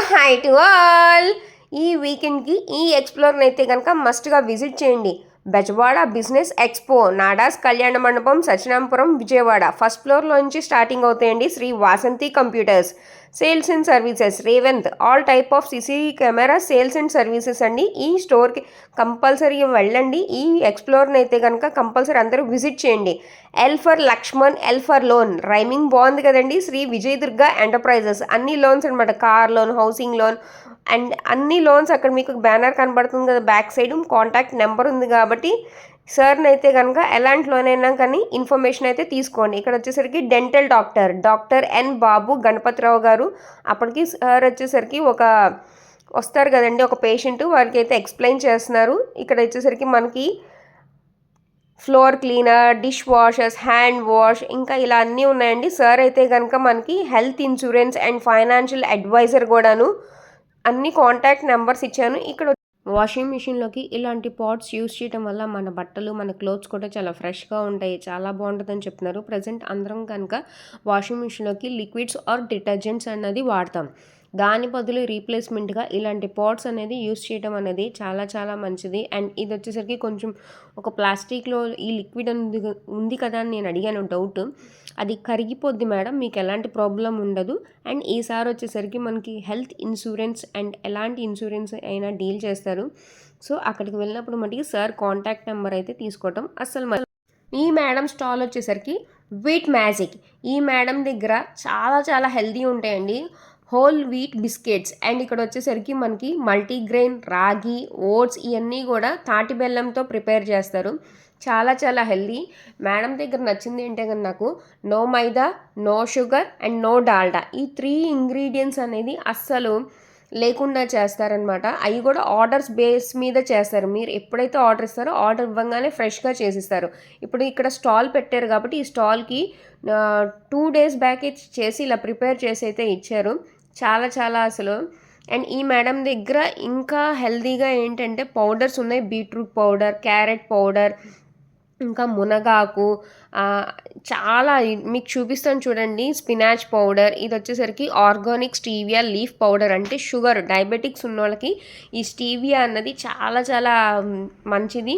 Hi to all. ఈ వీకెండ్కి ఈ ఎక్స్ప్లోర్ని అయితే కనుక మస్ట్గా విజిట్ చేయండి. Bezawada business expo, Nadas Kalyana Mandapam, Satyanarayanapuram, Vijayawada. First ఫ్లోర్లోంచి స్టార్టింగ్ అవుతాయండి. Sri Vasanthi computers, sales and services, Revanth, all type of CC camera sales and services అండి. ఈ స్టోర్కి కంపల్సరీ వెళ్ళండి. ఈ ఎక్స్ప్లోర్ని అయితే కనుక కంపల్సరీ అందరూ విజిట్ చేయండి. L for Lakshman, L for loan, rhyming బాగుంది కదండి. శ్రీ విజయదుర్గ ఎంటర్ప్రైజెస్, అన్ని లోన్స్ అనమాట. Car loan, housing loan and అన్ని లోన్స్. అక్కడ మీకు బ్యానర్ కనబడుతుంది కదా, బ్యాక్ సైడ్ కాంటాక్ట్ నెంబర్ ఉంది కాబట్టి సార్ని అయితే కనుక ఎలాంటి లోన్ అయినా కానీ ఇన్ఫర్మేషన్ అయితే తీసుకోండి. ఇక్కడ వచ్చేసరికి డెంటల్ డాక్టర్ ఎన్ బాబు గణపతిరావు గారు. అప్పటికి సార్ వచ్చేసరికి వస్తారు కదండి ఒక పేషెంట్, వారికి అయితే ఎక్స్ప్లెయిన్ చేస్తున్నారు. ఇక్కడ వచ్చేసరికి మనకి floor cleaner, dish washers, hand wash, ఇంకా ఇలా అన్నీ ఉన్నాయండి. సార్ అయితే కనుక మనకి health insurance and financial advisor కూడాను. అన్ని కాంటాక్ట్ నెంబర్స్ ఇచ్చాను. ఇక్కడ వాషింగ్ మిషన్లోకి ఇలాంటి పాట్స్ యూస్ చేయడం వల్ల మన బట్టలు, మన క్లోత్స్ కూడా చాలా ఫ్రెష్గా ఉంటాయి, చాలా బాగుంటుందని చెప్తున్నారు. ప్రజెంట్ అందరం కనుక వాషింగ్ మిషన్లోకి లిక్విడ్స్ ఆర్ డిటర్జెంట్స్ అన్నది వాడతాం. దాని బదులు రీప్లేస్మెంట్గా ఇలాంటి పాట్స్ అనేది యూస్ చేయడం అనేది చాలా చాలా మంచిది. అండ్ ఇది వచ్చేసరికి కొంచెం ఒక ప్లాస్టిక్లో ఈ లిక్విడ్ ఉంది కదా అని నేను అడిగాను డౌట్. అది కరిగిపోద్ది మేడం, మీకు ఎలాంటి ప్రాబ్లం ఉండదు. అండ్ ఈసారి వచ్చేసరికి మనకి హెల్త్ ఇన్సూరెన్స్ అండ్ ఎలాంటి ఇన్సూరెన్స్ అయినా డీల్ చేస్తారు. సో అక్కడికి వెళ్ళినప్పుడు మటుకి సార్ కాంటాక్ట్ నెంబర్ అయితే తీసుకోవటం అస్సలు. ఈ మేడం స్టాల్ వచ్చేసరికి వీట్ మ్యాజిక్. ఈ మేడం దగ్గర చాలా చాలా హెల్తీ ఉంటాయండి. Whole wheat biscuits. అండ్ ఇక్కడ వచ్చేసరికి మనకి మల్టీగ్రెయిన్, రాగి, ఓట్స్, ఇవన్నీ కూడా తాటి బెల్లంతో ప్రిపేర్ చేస్తారు. చాలా చాలా హెల్దీ. మేడం దగ్గర నచ్చింది ఏంటంటే కానీ నాకు no maida, no sugar and no Dalda, ఈ 3 ఇంగ్రీడియంట్స్ అనేది అస్సలు లేకుండా చేస్తారనమాట. అవి కూడా ఆర్డర్స్ బేస్ మీద చేస్తారు. మీరు ఎప్పుడైతే ఆర్డర్ ఇస్తారో ఆర్డర్ ఇవ్వగానే ఫ్రెష్గా చేసిస్తారు. ఇప్పుడు ఇక్కడ స్టాల్ పెట్టారు కాబట్టి ఈ స్టాల్కి 2 days బ్యాక్ చేసి ఇలా ప్రిపేర్ చేసి అయితే ఇచ్చారు. చాలా చాలా అసలు. అండ్ ఈ మేడం దగ్గర ఇంకా హెల్తీగా ఏంటంటే పౌడర్స్ ఉన్నాయి. బీట్రూట్ పౌడర్, క్యారెట్ పౌడర్, ఇంకా మునగాకు, చాలా మీకు చూపిస్తాను చూడండి. స్పినాచ్ పౌడర్, ఇది వచ్చేసరికి ఆర్గానిక్ స్టీవియా లీఫ్ పౌడర్. అంటే షుగర్ డయాబెటిక్స్ ఉన్న వాళ్ళకి ఈ స్టీవియా అన్నది చాలా చాలా మంచిది.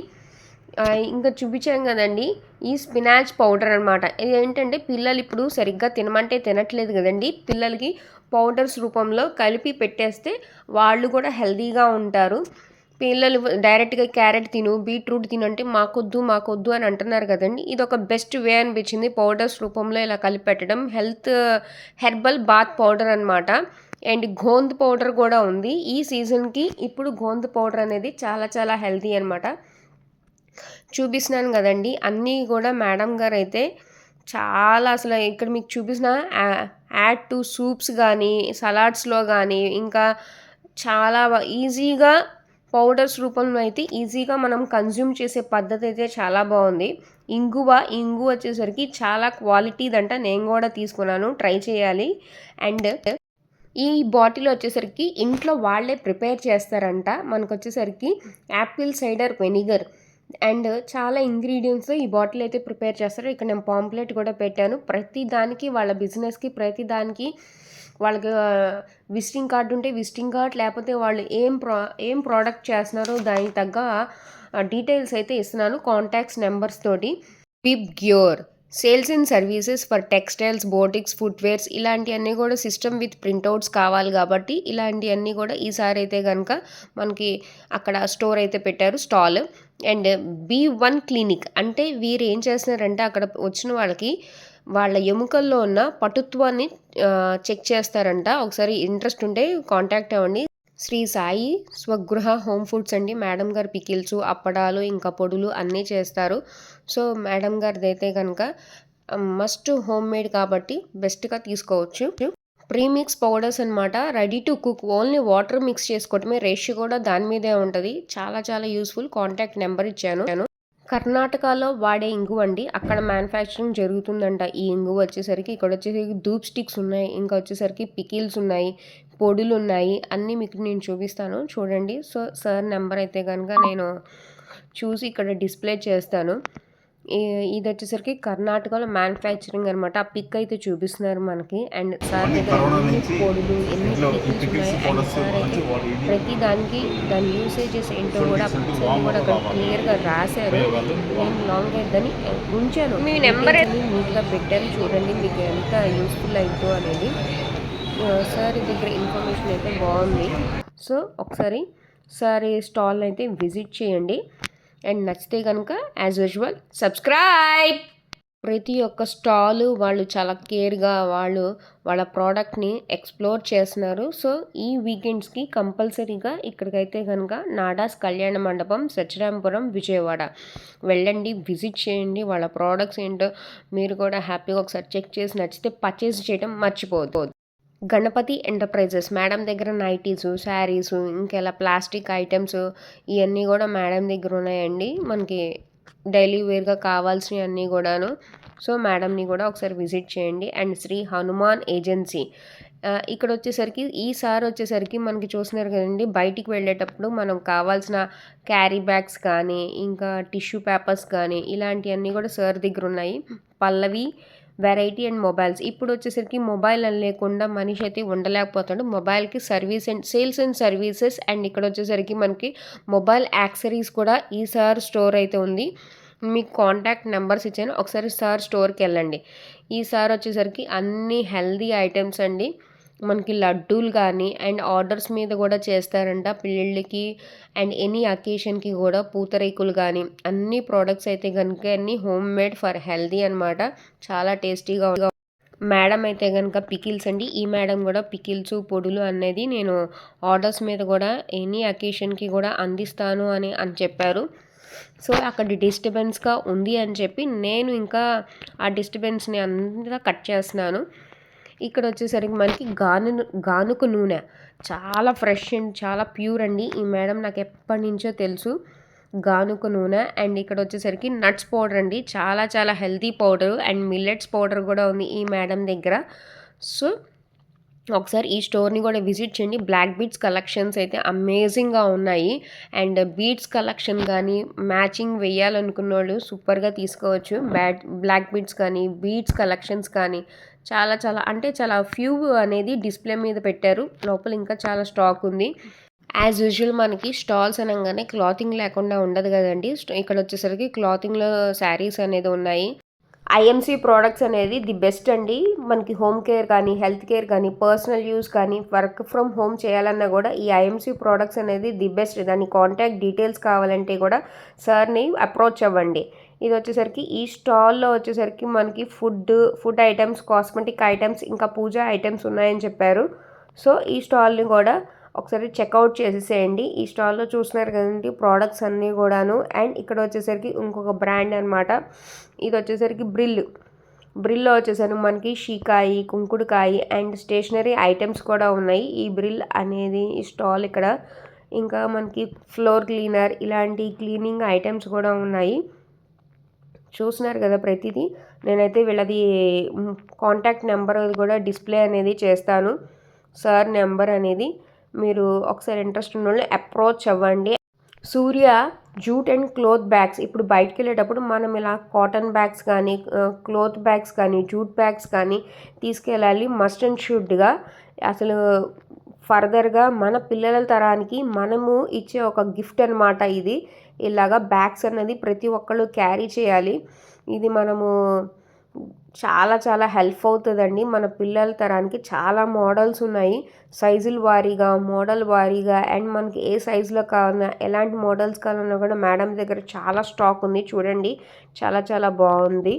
ఇంకా చూపించాం కదండి ఈ స్పినాచ్ పౌడర్ అనమాట. ఇది ఏంటంటే పిల్లలు ఇప్పుడు సరిగ్గా తినమంటే తినట్లేదు కదండి. పిల్లలకి పౌడర్స్ రూపంలో కలిపి పెట్టేస్తే వాళ్ళు కూడా హెల్తీగా ఉంటారు. పిల్లలు డైరెక్ట్గా క్యారెట్ తిను, బీట్రూట్ తిను అంటే మాకొద్దు అని అంటున్నారు కదండి. ఇది ఒక బెస్ట్ వే అనిపించింది. పౌడర్స్ రూపంలో ఇలా కలిపి పెట్టడం. హెర్బల్ బాత్ పౌడర్ అనమాట. అండ్ గోంద్ పౌడర్ కూడా ఉంది. ఈ సీజన్కి ఇప్పుడు గోంద్ పౌడర్ అనేది చాలా చాలా హెల్తీ అనమాట. చూపిస్తున్నాను కదండి అన్నీ కూడా. మేడం గారు అయితే చాలా అసలు ఇక్కడ మీకు చూపిస్తున్న యాడ్ టు సూప్స్ కానీ, సలాడ్స్లో కానీ, ఇంకా చాలా ఈజీగా పౌడర్స్ రూపంలో అయితే ఈజీగా మనం కన్జ్యూమ్ చేసే పద్ధతి అయితే చాలా బాగుంది. ఇంగు వచ్చేసరికి చాలా క్వాలిటీదంట. నేను కూడా తీసుకున్నాను, ట్రై చేయాలి. అండ్ ఈ బాటిల్ వచ్చేసరికి ఇంట్లో వాళ్ళే ప్రిపేర్ చేస్తారంట. మనకు వచ్చేసరికి యాపిల్ సైడర్ వెనిగర్ అండ్ చాలా ఇంగ్రీడియంట్స్ ఈ బాటిల్ అయితే ప్రిపేర్ చేస్తారు. ఇక్కడ నేను పాంప్లెట్ కూడా పెట్టాను. ప్రతి దానికి వాళ్ళ బిజినెస్కి ప్రతి దానికి వాళ్ళకి విజిటింగ్ కార్డు ఉంటే విజిటింగ్ కార్డ్, లేకపోతే వాళ్ళు ఏం ప్రోడక్ట్ చేస్తున్నారో దానికి తగ్గ డీటెయిల్స్ అయితే ఇస్తున్నాను కాంటాక్ట్స్ నెంబర్స్ తోటి. Vibgyor sales and services for textiles, boutiques, footwears, ఇలాంటివన్నీ కూడా సిస్టమ్ విత్ ప్రింట్అవుట్స్ కావాలి కాబట్టి ఇలాంటివన్నీ కూడా ఈసారి అయితే కనుక మనకి అక్కడ స్టోర్ అయితే పెట్టారు స్టాల్. అండ్ B1 క్లినిక్ అంటే వీరు ఏం చేస్తున్నారంటే అక్కడ వచ్చిన వాళ్ళకి వాళ్ళ ఎముకల్లో ఉన్న పటుత్వాన్ని చెక్ చేస్తారంట. ఒకసారి ఇంట్రెస్ట్ ఉంటే కాంటాక్ట్ అవ్వండి. శ్రీ సాయి స్వగృహ హోమ్ ఫుడ్స్ అండి. మేడం గారు పికిల్స్, అప్పడాలు, ఇంకా పొడులు అన్నీ చేస్తారు. సో మేడం గారిది అయితే కనుక మస్ట్ హోమ్ మేడ్ కాబట్టి బెస్ట్గా తీసుకోవచ్చు. ప్రీమిక్స్ పౌడర్స్ అనమాట, ready to cook, only water mix చేసుకోవటమే. రేషియో కూడా దాని మీదే ఉంటుంది. చాలా చాలా యూస్ఫుల్. కాంటాక్ట్ నెంబర్ ఇచ్చాను. కర్ణాటకలో వాడే ఇంగు అండి, అక్కడ మ్యానుఫ్యాక్చరింగ్ జరుగుతుందంట. ఈ ఇంగు వచ్చేసరికి ఇక్కడ వచ్చేసరికి ధూప్ స్టిక్స్ ఉన్నాయి, ఇంకా వచ్చేసరికి పికిల్స్ ఉన్నాయి, పొడులు ఉన్నాయి, అన్నీ మీకు నేను చూపిస్తాను చూడండి. సో సార్ నెంబర్ అయితే కనుక నేను చూసి ఇక్కడ డిస్ప్లే చేస్తాను. ఇది వచ్చేసరికి కర్ణాటకలో మ్యానుఫ్యాక్చరింగ్ అనమాట. ఆ పిక్ అయితే చూపిస్తున్నారు మనకి. అండ్ సార్ అన్ని దగ్గర కరోనా ఎన్ని నుంచి పొడులు ఎన్ని ఇంట్లో ఈ పికిల్స్ పికిల్స్ ఉన్నాయి. అండ్ పౌడర్స్ సార్ అయితే మంచి వాడు ఇది ప్రతి దానికి దాని యూసేజెస్ ఏంటో కూడా ఆ పిక్స్ అన్ని కూడా అక్కడ క్లియర్గా రాశారు. నేను లాంగ్ అయ్యిందని ఉంచాను. మీ నెంబర్ నీట్గా పెట్టారు, చూడండి మీకు ఎంత యూస్ఫుల్ అయిందో అనేది. సార్ దగ్గర ఇన్ఫర్మేషన్ అయితే బాగుంది. సో ఒకసారి సార్ స్టాల్ అయితే విజిట్ చేయండి. అండ్ నచ్చితే కనుక యాజ్ యూజువల్ సబ్స్క్రైబ్. ప్రతి ఒక్క స్టాలు వాళ్ళు చాలా కేర్గా వాళ్ళ ప్రోడక్ట్ని ఎక్స్ప్లోర్ చేస్తున్నారు. సో ఈ వీకెండ్స్కి కంపల్సరీగా ఇక్కడికైతే కనుక నాడాస్ కళ్యాణ మండపం, సచ్చిరాంపురం, విజయవాడ వెళ్ళండి, విజిట్ చేయండి. వాళ్ళ ప్రోడక్ట్స్ ఏంటో మీరు కూడా హ్యాపీగా ఒకసారి చెక్ చేసి నచ్చితే పర్చేస్ చేయడం మర్చిపోవద్దు. గణపతి ఎంటర్ప్రైజెస్ మేడం దగ్గర నైటీసు, శారీసు, ఇంకెలా ప్లాస్టిక్ ఐటమ్స్ ఇవన్నీ కూడా మేడం దగ్గర ఉన్నాయండి. మనకి డైలీ వేర్గా కావాల్సినవి అన్నీ కూడాను. సో మేడంని కూడా ఒకసారి విజిట్ చేయండి. అండ్ శ్రీ హనుమాన్ ఏజెన్సీ ఇక్కడ వచ్చేసరికి ఈసారి వచ్చేసరికి మనకి చూస్తున్నారు కదండి, బయటికి వెళ్ళేటప్పుడు మనం కావాల్సిన క్యారీ బ్యాగ్స్ కానీ ఇంకా టిష్యూ పేపర్స్ కానీ ఇలాంటివన్నీ కూడా సార్ దగ్గర ఉన్నాయి. పల్లవి వెరైటీ అండ్ మొబైల్స్. ఇప్పుడు వచ్చేసరికి మొబైల్ అని లేకుండా మనిషి అయితే ఉండలేకపోతాడు. మొబైల్కి service and sales and services. And ఇక్కడ వచ్చేసరికి మనకి మొబైల్ యాక్సరీస్ కూడా ఈ సార్ స్టోర్ అయితే ఉంది. మీకు కాంటాక్ట్ నెంబర్స్ ఇచ్చాను, ఒకసారి సార్ స్టోర్కి వెళ్ళండి. ఈ సార్ వచ్చేసరికి అన్ని హెల్దీ ఐటమ్స్ అండి. మనకి లడ్డూలు కానీ అండ్ ఆర్డర్స్ మీద కూడా చేస్తారంట పెళ్ళిళ్ళకి అండ్ ఎనీ అకేషన్కి కూడా. పూతరేకులు కానీ అన్ని ప్రోడక్ట్స్ అయితే కనుక అన్ని హోమ్ మేడ్ ఫర్ హెల్దీ అనమాట. చాలా టేస్టీగా. మేడం అయితే కనుక పికిల్స్ అండి. ఈ మేడం కూడా పికిల్స్, పొడులు అనేది నేను ఆర్డర్స్ మీద కూడా ఎనీ అకేషన్కి కూడా అందిస్తాను అని చెప్పారు. సో అక్కడ డిస్టర్బెన్స్గా ఉంది అని చెప్పి నేను ఇంకా ఆ డిస్టర్బెన్స్ని అంతా కట్ చేస్తున్నాను. ఇక్కడ వచ్చేసరికి మనకి గానుక నూనె చాలా ఫ్రెష్ అండ్ చాలా ప్యూర్ అండి. ఈ మేడం నాకు ఎప్పటి నుంచో తెలుసు, గానుక నూనె. అండ్ ఇక్కడ వచ్చేసరికి నట్స్ పౌడర్ అండి, చాలా చాలా healthy powder. And millets powder కూడా ఉంది ఈ మేడం దగ్గర. సో ఒకసారి ఈ స్టోర్ని కూడా విజిట్ చేయండి. బ్లాక్ బీడ్స్ కలెక్షన్స్ అయితే అమేజింగ్గా ఉన్నాయి. అండ్ బీడ్స్ కలెక్షన్ కానీ మ్యాచింగ్ వేయాలనుకున్న వాళ్ళు సూపర్గా తీసుకోవచ్చు. బ్లాక్ బీడ్స్ కానీ బీడ్స్ కలెక్షన్స్ కానీ చాలా చాలా అంటే చాలా ఫ్యూ అనేది డిస్ప్లే మీద పెట్టారు. లోపల ఇంకా చాలా స్టాక్ ఉంది. యాజ్ యూజువల్ మనకి స్టాల్స్ అనగానే క్లాతింగ్ లేకుండా ఉండదు కదండి. ఇక్కడ వచ్చేసరికి క్లాతింగ్లో శారీస్ అనేది ఉన్నాయి. ఐఎంసీ ప్రోడక్ట్స్ అనేది ది బెస్ట్ అండి. మనకి హోమ్ కేర్ కానీ హెల్త్ కేర్ కానీ పర్సనల్ యూస్ కానీ వర్క్ ఫ్రమ్ హోమ్ చేయాలన్నా కూడా ఈ ఐఎంసీ ప్రోడక్ట్స్ అనేది ది బెస్ట్. దాని కాంటాక్ట్ డీటెయిల్స్ కావాలంటే కూడా సార్ని అప్రోచ్ అవ్వండి. ఇది వచ్చేసరికి ఈ స్టాల్లో వచ్చేసరికి మనకి ఫుడ్ ఐటమ్స్, కాస్మెటిక్ ఐటమ్స్ ఇంకా పూజా ఐటమ్స్ ఉన్నాయని చెప్పారు. సో ఈ స్టాల్ని కూడా ఒకసారి చెక్అవుట్ చేసేసేయండి. ఈ స్టాల్లో చూస్తున్నారు కదండి ప్రోడక్ట్స్ అన్నీ కూడాను. అండ్ ఇక్కడ వచ్చేసరికి ఇంకొక బ్రాండ్ అనమాట. ఇది వచ్చేసరికి బ్రిల్లో వచ్చేసరికి మనకి షీకాయి, కుంకుడుకాయి అండ్ స్టేషనరీ ఐటమ్స్ కూడా ఉన్నాయి. ఈ బ్రిల్ అనేది ఈ స్టాల్ ఇక్కడ. ఇంకా మనకి ఫ్లోర్ క్లీనర్ ఇలాంటి క్లీనింగ్ ఐటమ్స్ కూడా ఉన్నాయి. చూస్తున్నారు కదా ప్రతిదీ. నేనైతే వీళ్ళది కాంటాక్ట్ నెంబర్ కూడా డిస్ప్లే అనేది చేస్తాను, సార్ నెంబర్ అనేది. మీరు ఒకసారి ఇంట్రెస్ట్ ఉన్న వాళ్ళు అప్రోచ్ అవ్వండి. సూర్య జూట్ అండ్ క్లోత్ బ్యాగ్స్. ఇప్పుడు బయటకు వెళ్ళేటప్పుడు మనం ఇలా కాటన్ బ్యాగ్స్ కానీ క్లోత్ బ్యాగ్స్ కానీ జూట్ బ్యాగ్స్ కానీ తీసుకెళ్ళాలి మస్ట్ అండ్ షుడ్గా. అసలు ఫర్దర్గా మన పిల్లల తరానికి మనము ఇచ్చే ఒక గిఫ్ట్ అనమాట ఇది. ఇలాగా బ్యాగ్స్ అన్నది ప్రతి ఒక్కళ్ళు క్యారీ చేయాలి. ఇది మనము చాలా చాలా హెల్ప్ అవుతుందండి మన పిల్లల తరానికి. చాలా మోడల్స్ ఉన్నాయి, సైజుల వారీగా, మోడల్ వారీగా. అండ్ మనకి ఏ సైజులో కావాలన్నా ఎలాంటి మోడల్స్ కావాలన్నా కూడా మేడం దగ్గర చాలా స్టాక్ ఉంది. చూడండి చాలా చాలా బాగుంది.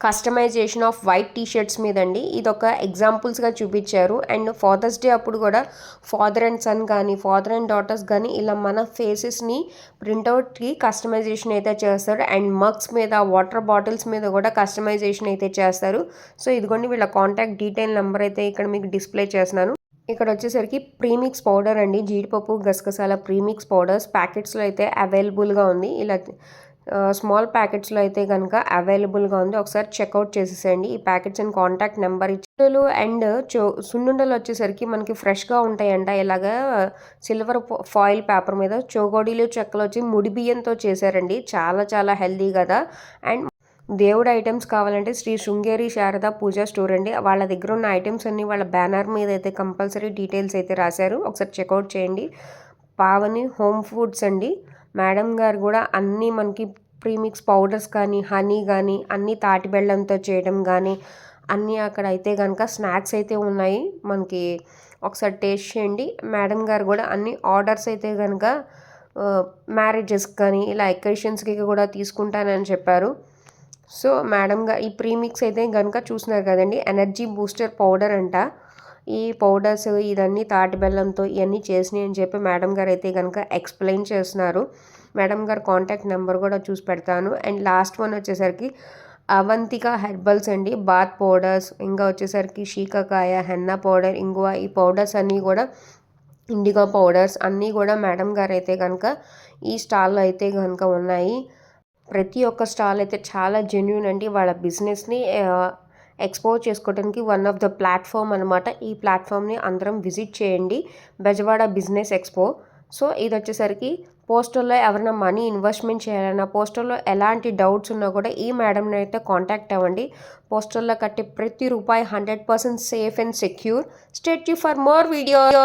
కస్టమైజేషన్ ఆఫ్ వైట్ టీషర్ట్స్ మీద అండి. ఇది ఒక ఎగ్జాంపుల్స్గా చూపించారు. అండ్ ఫాదర్స్ డే అప్పుడు కూడా ఫాదర్ అండ్ సన్ కానీ ఫాదర్ అండ్ డాటర్స్ కానీ ఇలా మన ఫేసెస్ని ప్రింట్అవుట్కి కస్టమైజేషన్ అయితే చేస్తారు. అండ్ మగ్స్ మీద, వాటర్ బాటిల్స్ మీద కూడా కస్టమైజేషన్ అయితే చేస్తారు. సో ఇదిగోండి వీళ్ళ కాంటాక్ట్ డీటెయిల్ నెంబర్ అయితే ఇక్కడ మీకు డిస్ప్లే చేస్తున్నాను. ఇక్కడ వచ్చేసరికి ప్రీమిక్స్ పౌడర్ అండి, జీడిపప్పు గసగసాల ప్రీమిక్స్ పౌడర్స్ ప్యాకెట్స్లో అయితే అవైలబుల్గా ఉంది. ఇలా స్మాల్ ప్యాకెట్స్లో అయితే కనుక అవైలబుల్గా ఉంది. ఒకసారి చెక్అవుట్ చేసేసేయండి. ఈ ప్యాకెట్స్ అండ్ కాంటాక్ట్ నెంబర్ ఇచ్చులు అండ్ సున్నుండలు వచ్చేసరికి మనకి ఫ్రెష్గా ఉంటాయంట. ఇలాగా సిల్వర్ ఫాయిల్ పేపర్ మీద చోగోడీలు చెక్కలు వచ్చి ముడి బియ్యంతో చేశారండి. చాలా చాలా హెల్దీ కదా. అండ్ దేవుడు ఐటమ్స్ కావాలంటే శ్రీ శృంగేరి శారదా పూజా స్టోర్ అండి. వాళ్ళ దగ్గర ఉన్న ఐటమ్స్ అన్నీ వాళ్ళ బ్యానర్ మీద అయితే కంపల్సరీ డీటెయిల్స్ అయితే రాశారు. ఒకసారి చెక్అవుట్ చేయండి. పావని హోమ్ ఫుడ్స్ అండి. మేడం గారు కూడా అన్నీ మనకి ప్రీమిక్స్ పౌడర్స్ కానీ హనీ కానీ అన్నీ తాటి బెల్లంతో చేయడం కానీ అన్నీ అక్కడ అయితే కనుక స్నాక్స్ అయితే ఉన్నాయి. మనకి ఒకసారి టేస్ట్ చేయండి. మేడం గారు కూడా అన్ని ఆర్డర్స్ అయితే కనుక మ్యారేజెస్ కానీ ఇలా ఎకేషన్స్కి కూడా తీసుకుంటానని చెప్పారు. సో మేడం గారు ఈ ప్రీమిక్స్ అయితే కనుక చూస్తున్నారు కదండి, ఎనర్జీ బూస్టర్ పౌడర్ అంట. ఈ పౌడర్స్ ఇదన్నీ తాటి బెల్లంతో ఇవన్నీ చేసినాయి అని చెప్పి మేడం గారు అయితే కనుక ఎక్స్ప్లెయిన్ చేస్తున్నారు. మేడం గారు కాంటాక్ట్ నెంబర్ కూడా చూసి పెడతాను. అండ్ లాస్ట్ వన్ వచ్చేసరికి అవంతిక హెర్బల్స్ అండి. బాత్ పౌడర్స్, ఇంకా వచ్చేసరికి శీకాకాయ, హెన్నా పౌడర్, ఇంగువ, ఈ పౌడర్స్ అన్నీ కూడా ఇండిగో పౌడర్స్ అన్నీ కూడా మేడం గారు అయితే కనుక ఈ స్టాల్లో అయితే కనుక ఉన్నాయి. ప్రతి ఒక్క స్టాల్ అయితే చాలా జెన్యూన్ అండి. వాళ్ళ బిజినెస్ని ఎక్స్పోజ్ చేసుకోవడానికి వన్ ఆఫ్ ద ప్లాట్ఫామ్ అనమాట. ఈ ప్లాట్ఫామ్ని అందరం విజిట్ చేయండి, బెజవాడ బిజినెస్ ఎక్స్పో. సో ఇది వచ్చేసరికి పోస్టర్లో ఎవరైనా మనీ ఇన్వెస్ట్మెంట్ చేయాలన్నా, పోస్టర్లో ఎలాంటి డౌట్స్ ఉన్నా కూడా ఈ మేడంని అయితే కాంటాక్ట్ అవ్వండి. పోస్టర్లో కట్టే ప్రతి రూపాయి 100% safe and secure. Stay tune for more video.